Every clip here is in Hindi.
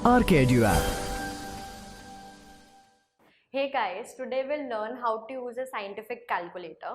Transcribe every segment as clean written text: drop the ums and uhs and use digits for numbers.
Arcadia app. Hey guys, today we'll learn how to use a scientific calculator.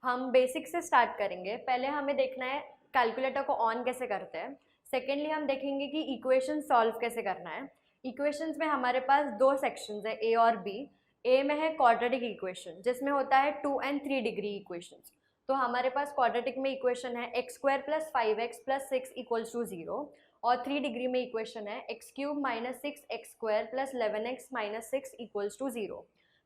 हम बेसिक से स्टार्ट करेंगे. पहले हमें देखना है कैलकुलेटर को ऑन कैसे करते हैं. सेकेंडली हम देखेंगे कि इक्वेशन सॉल्व कैसे करना है. इक्वेशंस में हमारे पास दो सेक्शंस है, ए और बी. ए में है क्वाड्रेटिक इक्वेशन जिसमें होता है 2 and 3 डिग्री इक्वेशंस. तो हमारे पास क्वाड्रेटिक में इक्वेशन है x square plus 5x plus 6 equals to 0 और 3 डिग्री में इक्वेशन है x cube minus 6x square plus 11x minus 6 equals to 0.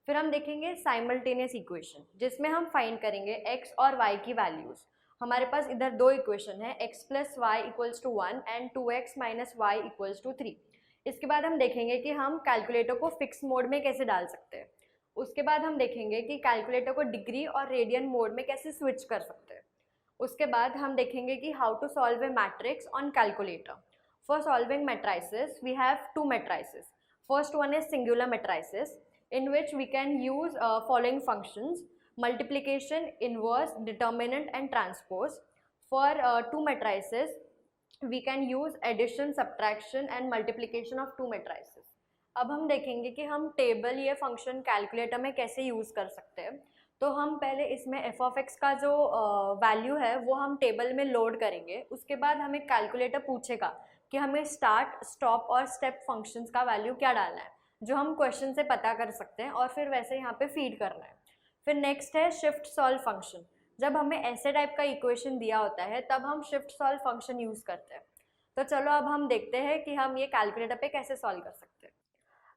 फिर हम देखेंगे साइमल्टेनियस इक्वेशन जिसमें हम फाइंड करेंगे x और y की वैल्यूज. हमारे पास इधर दो इक्वेशन है x plus y equals to 1 and 2x minus y equals to 3. इसके बाद हम देखेंगे कि हम कैलकुलेटर को फिक्स मोड में कैसे डाल सकते हैं. उसके बाद हम देखेंगे कि कैलकुलेटर को डिग्री और रेडियन मोड में कैसे स्विच कर सकते हैं. उसके बाद हम देखेंगे कि how to solve a matrix on calculator. For solving matrices we have two matrices. First one is singular matrices in which we can use following functions: multiplication, inverse, determinant and transpose. For two matrices we can use addition, subtraction and multiplication of two matrices. अब हम देखेंगे कि हम टेबल ये फंक्शन कैलकुलेटर में कैसे यूज़ कर सकते हैं. तो हम पहले इसमें एफ ऑफ एक्स का जो वैल्यू है वो हम टेबल में लोड करेंगे. उसके बाद हमें कैलकुलेटर पूछेगा कि हमें स्टार्ट, स्टॉप और स्टेप फंक्शंस का वैल्यू क्या डालना है, जो हम क्वेश्चन से पता कर सकते हैं और फिर वैसे यहाँ पे फीड करना है. फिर नेक्स्ट है शिफ्ट सॉल्व फंक्शन. जब हमें ऐसे टाइप का इक्वेशन दिया होता है तब हम शिफ्ट सॉल्व फंक्शन यूज़ करते हैं. तो चलो अब हम देखते हैं कि हम ये कैलकुलेटर पे कैसे सॉल्व कर सकते हैं.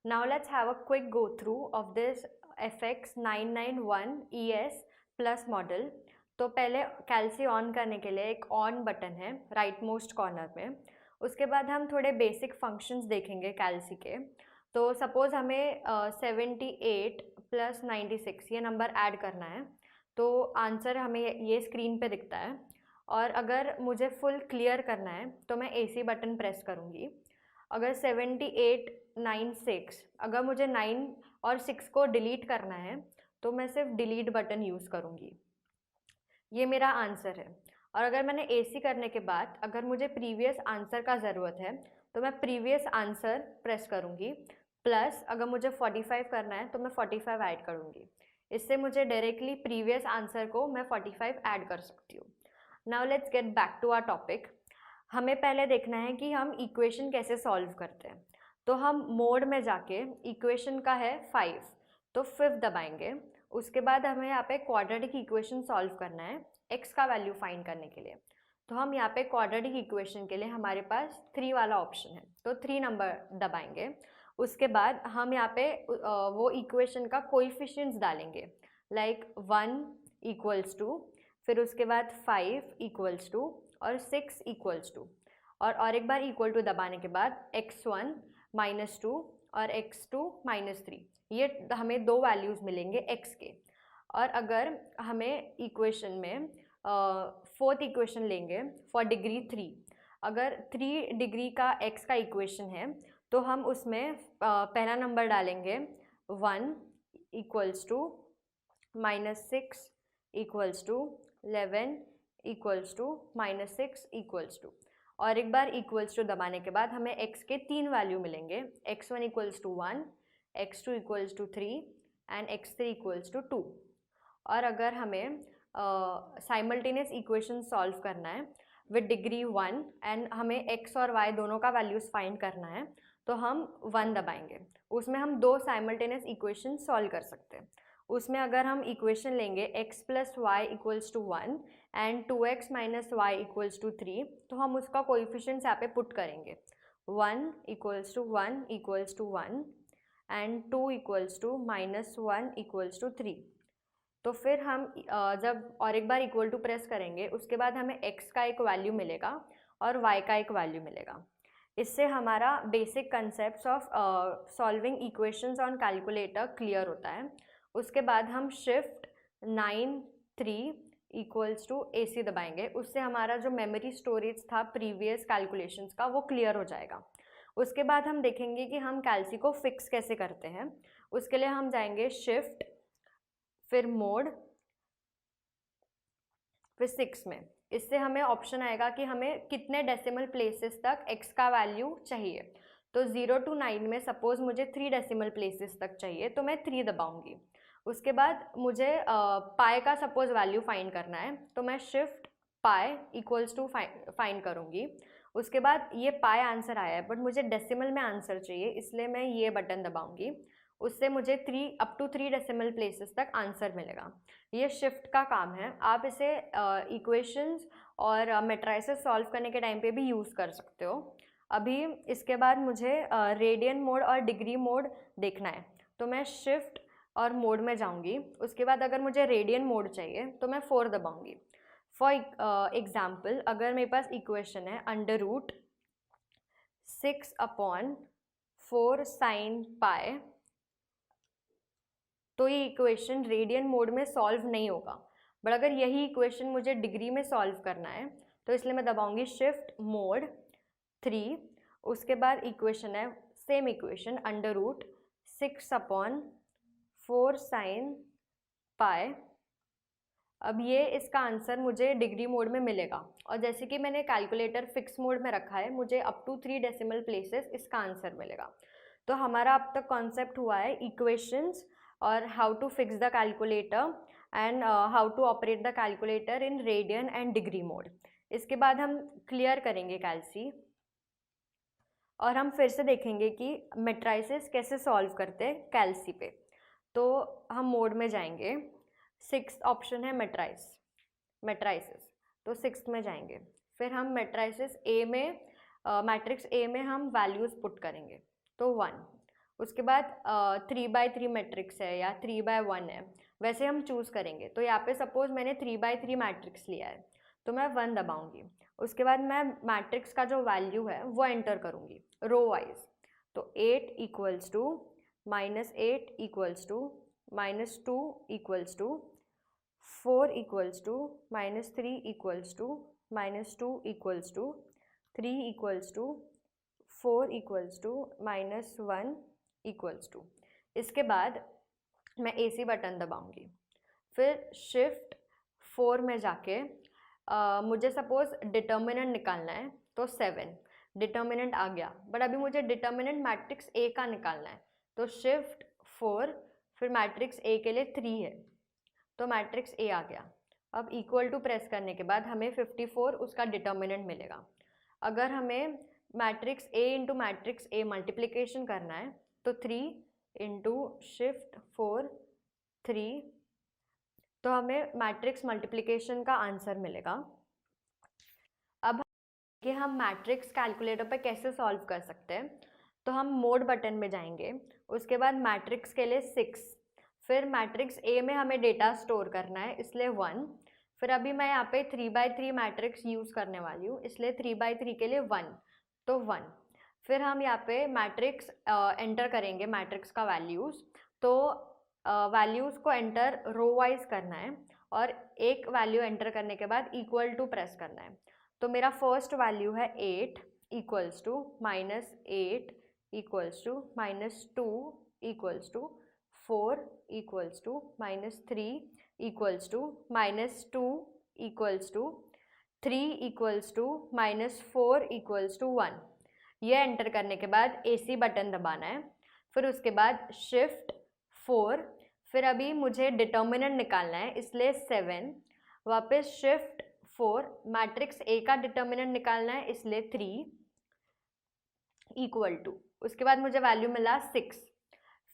Now let's have a quick go through of this FX991 ES plus model. तो पहले कैल्सी ऑन करने के लिए एक ऑन बटन है राइट मोस्ट कॉर्नर में. उसके बाद हम थोड़े बेसिक फंक्शंस देखेंगे कैल्सी के. तो सपोज़ हमें 78 प्लस 96 ये नंबर ऐड करना है. तो आंसर हमें ये स्क्रीन पे दिखता है. और अगर मुझे फुल क्लियर करना है तो मैं AC बटन प्रेस करूँगी. अगर 78 9 6 अगर मुझे 9 और 6 को डिलीट करना है तो मैं सिर्फ डिलीट बटन यूज़ करूँगी. ये मेरा आंसर है. और अगर मैंने AC करने के बाद अगर मुझे प्रीवियस आंसर का ज़रूरत है तो मैं प्रीवियस आंसर प्रेस करूँगी. प्लस अगर मुझे 45 करना है तो मैं 45 ऐड करूँगी. इससे मुझे डायरेक्टली प्रीवियस आंसर को मैं 45 ऐड कर सकती हूँ. Now let's get back to our topic. हमें पहले देखना है कि हम इक्वेशन कैसे सॉल्व करते हैं. तो हम मोड में जाके इक्वेशन का है 5 तो 5 दबाएंगे. उसके बाद हमें यहाँ पे क्वाड्रेटिक इक्वेशन सॉल्व करना है x का वैल्यू फाइंड करने के लिए. तो हम यहाँ पे क्वाड्रेटिक इक्वेशन के लिए हमारे पास 3 वाला ऑप्शन है तो 3 नंबर दबाएंगे. उसके बाद हम यहाँ पे वो इक्वेशन का कोएफिशिएंट्स डालेंगे लाइक 1 इक्वल्स टू, फिर उसके बाद 5 इक्वल्स टू और 6 इक्वल्स टू और एक बार इक्वल टू दबाने के बाद x1 माइनस 2 और x2 माइनस 3. ये हमें दो वैल्यूज़ मिलेंगे x के. और अगर हमें इक्वेशन में फोर्थ इक्वेशन लेंगे फॉर डिग्री 3. अगर 3 डिग्री का x का इक्वेशन है तो हम उसमें पहला नंबर डालेंगे 1 equals to minus 6 equals to 11 equals to minus 6 equals to. और एक बार इक्वल्स टू दबाने के बाद हमें x के 3 वैल्यू मिलेंगे. x1 equals to 1, x2 equals to 3 and x3 equals to 2. और अगर हमें साइमल्टेनियस इक्वेशन सॉल्व करना है विद डिग्री 1 एंड हमें x और y दोनों का वैल्यूज़ फाइंड करना है तो हम 1 दबाएंगे. उसमें हम दो साइमल्टेनियस इक्वेशन सॉल्व कर सकते हैं. उसमें अगर हम इक्वेशन लेंगे x plus y equals to 1 and 2x minus y equals to 3 तो हम उसका कोएफिशिएंट्स यहाँ पे पुट करेंगे. 1 equals to 1 equals to 1 and 2 equals to minus 1 equals to 3. तो फिर हम जब और एक बार इक्वल टू प्रेस करेंगे उसके बाद हमें x का एक वैल्यू मिलेगा और y का एक वैल्यू मिलेगा. इससे हमारा basic concept of solving equations on calculator clear होता है. उसके बाद हम शिफ्ट 9 3 इक्वल्स टू AC दबाएंगे. उससे हमारा जो मेमोरी स्टोरेज था प्रीवियस कैलकुलेशंस का वो क्लियर हो जाएगा. उसके बाद हम देखेंगे कि हम कैल्सी को फिक्स कैसे करते हैं. उसके लिए हम जाएंगे शिफ्ट फिर मोड फिर 6 में. इससे हमें ऑप्शन आएगा कि हमें कितने डेसिमल प्लेसेस तक x का वैल्यू चाहिए. तो 0 to 9 में सपोज मुझे 3 डेसिमल प्लेसेस तक चाहिए, तो मैं 3 दबाऊंगी। उसके बाद मुझे पाई का सपोज वैल्यू फाइंड करना है, तो मैं shift pi equals to find करूँगी। उसके बाद ये पाई आंसर आया है, बट मुझे डेसिमल में आंसर चाहिए, इसलिए मैं ये बटन दबाऊंगी। उससे मुझे 3 अप टू 3 डेसिमल प्लेसेस तक आंसर मिलेगा। ये शिफ्ट का काम है। आप इसे इक्वेशंस और मैट्रिसेस सॉल्व करने के टाइम पे भी यूज़ कर सकते हो। अभी इसके बाद मुझे रेडियन मोड और डिग्री मोड देखना है, तो मैं शिफ्ट और मोड में जाऊंगी। उसके बाद अगर मुझे रेडियन मोड चाहिए तो मैं 4 दबाऊंगी। फॉर एग्जाम्पल, अगर मेरे पास इक्वेशन है √6/4 साइन पाई, तो ये इक्वेशन रेडियन मोड में सॉल्व नहीं होगा। बट अगर यही इक्वेशन मुझे डिग्री में सॉल्व करना है, तो इसलिए मैं दबाऊंगी शिफ्ट मोड 3। उसके बाद इक्वेशन है सेम इक्वेशन √6/4 साइन पाई। अब ये इसका आंसर मुझे डिग्री मोड में मिलेगा, और जैसे कि मैंने कैलकुलेटर फिक्स मोड में रखा है, मुझे अप टू 3 डेसिमल प्लेसेस इसका आंसर मिलेगा। तो हमारा अब तक कॉन्सेप्ट हुआ है इक्वेशंस और how to fix the calculator and how to operate the calculator in radian and degree mode. इसके बाद हम क्लियर करेंगे कैलसी, और हम फिर से देखेंगे कि मैट्रिसेस कैसे सॉल्व करते हैं कैलसी पे। तो हम मोड में जाएंगे, 6th ऑप्शन है मैट्रिसेस, तो 6th में जाएंगे। फिर हम मैट्रिसेस ए में मैट्रिक्स ए में हम वैल्यूज़ पुट करेंगे, तो 1। उसके बाद 3/3 मैट्रिक्स है या 3/1 है, वैसे हम चूज़ करेंगे। तो यहाँ पे सपोज मैंने 3/3 मैट्रिक्स लिया है, तो मैं 1 दबाऊंगी। उसके बाद मैं मैट्रिक्स का जो वैल्यू है वो एंटर करूँगी रो वाइज। तो 8 equals to -8 equals to -2 equals to 4 equals to -3 equals to -2 equals to 3 equals to 4 equals to -1 equals to. इसके बाद मैं AC बटन दबाऊंगी। फिर शिफ्ट 4 में जाके मुझे सपोज डिटर्मिनेंट निकालना है, तो 7 डिटर्मिनेंट आ गया। बट अभी मुझे डिटर्मिनेंट मैट्रिक्स A का निकालना है, तो शिफ्ट 4, फिर मैट्रिक्स A के लिए 3 है, तो मैट्रिक्स A आ गया। अब इक्वल टू प्रेस करने के बाद हमें 54 उसका डिटर्मिनेंट मिलेगा। अगर हमें matrix A into matrix A multiplication करना है, तो 3 इंटू शिफ्ट 4 3, तो हमें मैट्रिक्स मल्टीप्लिकेशन का आंसर मिलेगा। अब कि हम मैट्रिक्स कैलकुलेटर पर कैसे सॉल्व कर सकते हैं, तो हम मोड बटन में जाएंगे। उसके बाद मैट्रिक्स के लिए 6, फिर मैट्रिक्स A में हमें डेटा स्टोर करना है, इसलिए 1। फिर अभी मैं यहाँ पे 3/3 मैट्रिक्स यूज़ करने वाली हूँ, इसलिए 3/3 के लिए 1, तो 1। फिर हम यहाँ पे मैट्रिक्स एंटर करेंगे, मैट्रिक्स का वैल्यूज़। तो वैल्यूज़ को एंटर रो वाइज करना है, और एक वैल्यू एंटर करने के बाद इक्वल टू प्रेस करना है। तो मेरा फर्स्ट वैल्यू है 8 equals to -8 equals to -2 equals to 4 equals to -3 equals to -2 equals to 3 equals to -4 equals to 1। ये एंटर करने के बाद AC बटन दबाना है। फिर उसके बाद शिफ्ट 4, फिर अभी मुझे डिटर्मिनेंट निकालना है, इसलिए 7। वापस शिफ्ट 4, मैट्रिक्स A का डिटर्मिनेंट निकालना है, इसलिए 3 इक्वल टू, उसके बाद मुझे वैल्यू मिला 6।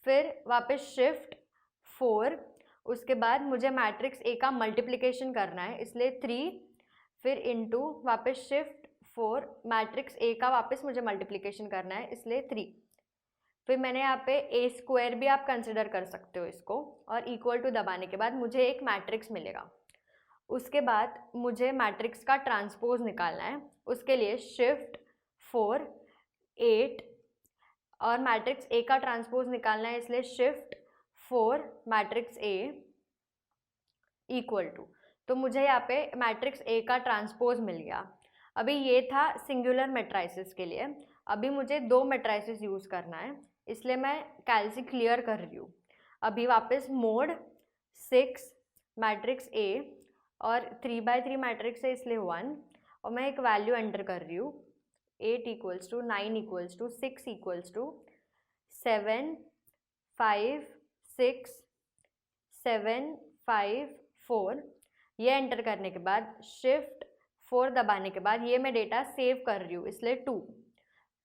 फिर वापस शिफ्ट 4, उसके बाद मुझे मैट्रिक्स A का मल्टीप्लिकेशन करना है, इसलिए 3, फिर इनटू वापस शिफ्ट 4, मैट्रिक्स A का वापस मुझे मल्टीप्लिकेशन करना है, इसलिए 3। फिर मैंने यहाँ पे A² भी आप कंसिडर कर सकते हो इसको, और इक्वल टू दबाने के बाद मुझे एक मैट्रिक्स मिलेगा। उसके बाद मुझे मैट्रिक्स का ट्रांसपोज निकालना है, उसके लिए शिफ्ट 4 8, और मैट्रिक्स A का ट्रांसपोज निकालना है, इसलिए shift 4 matrix A equal to, तो मुझे यहाँ पे मैट्रिक्स A का ट्रांसपोज मिल गया। अभी ये था सिंगुलर मैट्रिसेस के लिए। अभी मुझे 2 मैट्रिसेस यूज़ करना है, इसलिए मैं कैलसी क्लियर कर रही हूँ। अभी वापस मोड 6 मैट्रिक्स A और 3/3 मैट्रिक्स है, इसलिए 1, और मैं एक वैल्यू एंटर कर रही हूँ 8 equals to 9 equals to 6 equals to 7 5 6 7 5 4। ये एंटर करने के बाद शिफ्ट 4 दबाने के बाद ये मैं डेटा सेव कर रही हूँ इसलिए 2,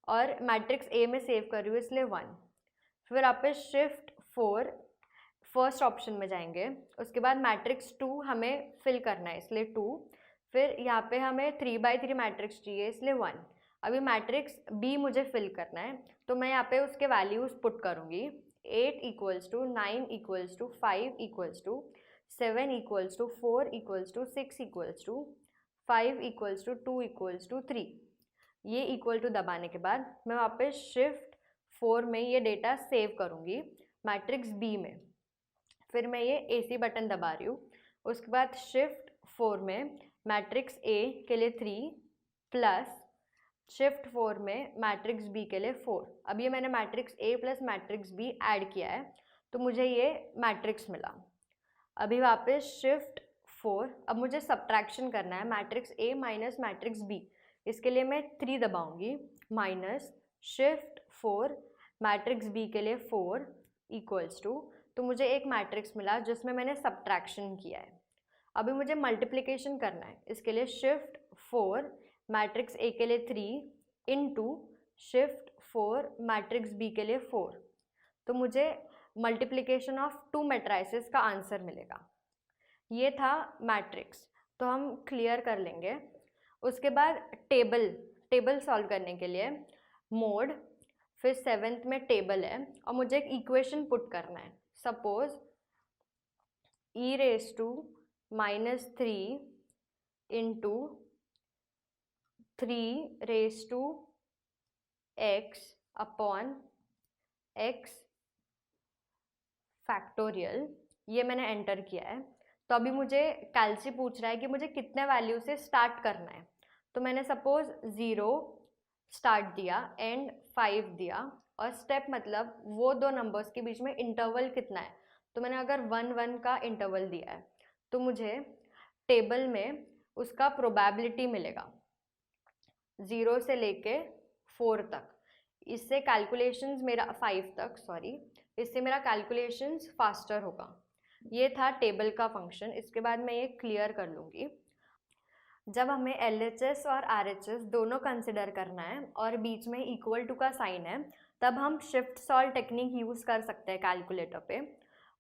और मैट्रिक्स ए में सेव कर रही हूँ इसलिए 1। फिर आप पे शिफ्ट 4 फर्स्ट ऑप्शन में जाएंगे, उसके बाद मैट्रिक्स 2 हमें फिल करना है इसलिए 2। फिर यहाँ पे हमें 3/3 मैट्रिक्स चाहिए इसलिए 1। अभी मैट्रिक्स बी मुझे फिल करना है, तो मैं यहाँ पे उसके वैल्यूज़ पुट करूँगी। 8 equals to 9 equals to 5 equals to 7 equals to 4 equals to 6 equals to 5 equals to 2 equals to 3। ये इक्वल टू दबाने के बाद मैं वहाँ पे शिफ्ट 4 में ये डेटा सेव करूँगी मैट्रिक्स बी में। फिर मैं ये AC बटन दबा रही हूँ, उसके बाद शिफ्ट 4 में मैट्रिक्स A के लिए 3 प्लस शिफ्ट 4 में मैट्रिक्स B के लिए 4। अब ये मैंने matrix A plus matrix B add किया है तो मुझे ये मैट्रिक्स मिला। अभी वापस शिफ्ट 4, अब मुझे सब्ट्रैक्शन करना है matrix A minus matrix B। इसके लिए मैं 3 दबाऊंगी, माइनस शिफ्ट 4 मैट्रिक्स B के लिए 4 इक्वल्स टू, तो मुझे एक मैट्रिक्स मिला जिसमें मैंने सब्ट्रैक्शन किया है। अभी मुझे मल्टीप्लिकेशन करना है, इसके लिए शिफ्ट 4 मैट्रिक्स A के लिए 3 इनटू शिफ्ट 4 मैट्रिक्स B के लिए 4, तो मुझे मल्टीप्लिकेशन ऑफ 2 मैट्राइसेस का आंसर मिलेगा। ये था मैट्रिक्स, तो हम क्लियर कर लेंगे। उसके बाद टेबल सॉल्व करने के लिए मोड, फिर 7th में टेबल है और मुझे एक इक्वेशन पुट करना है। Suppose e raise to -3 into 3 raise to x upon x factorial, ये मैंने एंटर किया है। तो अभी मुझे कैलसी पूछ रहा है कि मुझे कितने वैल्यू से स्टार्ट करना है, तो मैंने सपोज 0 स्टार्ट दिया एंड 5 दिया, और स्टेप मतलब वो दो नंबर्स के बीच में इंटरवल कितना है, तो मैंने अगर 1 का इंटरवल दिया है तो मुझे टेबल में उसका प्रोबेबिलिटी मिलेगा 0 से लेके 4 तक। इससे कैलकुलेशंस मेरा 5 तक, सॉरी, इससे मेरा कैलकुलेशंस फास्टर होगा। ये था टेबल का फंक्शन। इसके बाद मैं ये क्लियर कर लूँगी। जब हमें LHS और RHS दोनों कंसिडर करना है और बीच में इक्वल टू का साइन है, तब हम शिफ्ट सॉल्व टेक्निक यूज़ कर सकते हैं कैलकुलेटर पे।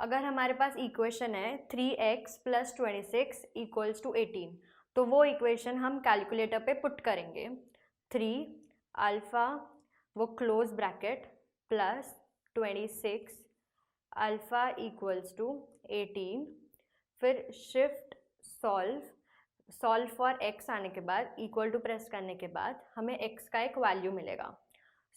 अगर हमारे पास इक्वेशन है 3x + 26 = 18, तो वो इक्वेशन हम कैलकुलेटर पे पुट करेंगे। 3 अल्फ़ा वो क्लोज ब्रैकेट प्लस 26 अल्फ़ा = 18। फिर शिफ्ट सॉल्व फॉर x आने के बाद इक्वल टू प्रेस करने के बाद हमें x का एक वैल्यू मिलेगा।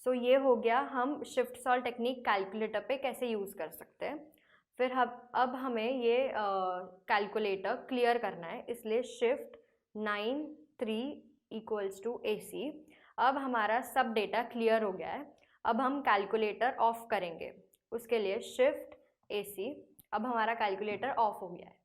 सो ये हो गया हम शिफ्ट सॉल्व टेक्निक कैलकुलेटर पे कैसे यूज़ कर सकते हैं। फिर अब हमें ये कैलकुलेटर क्लियर करना है, इसलिए शिफ्ट 9 3 = AC। अब हमारा सब डेटा क्लियर हो गया है। अब हम कैलकुलेटर ऑफ करेंगे, उसके लिए शिफ्ट AC। अब हमारा कैलकुलेटर ऑफ हो गया है।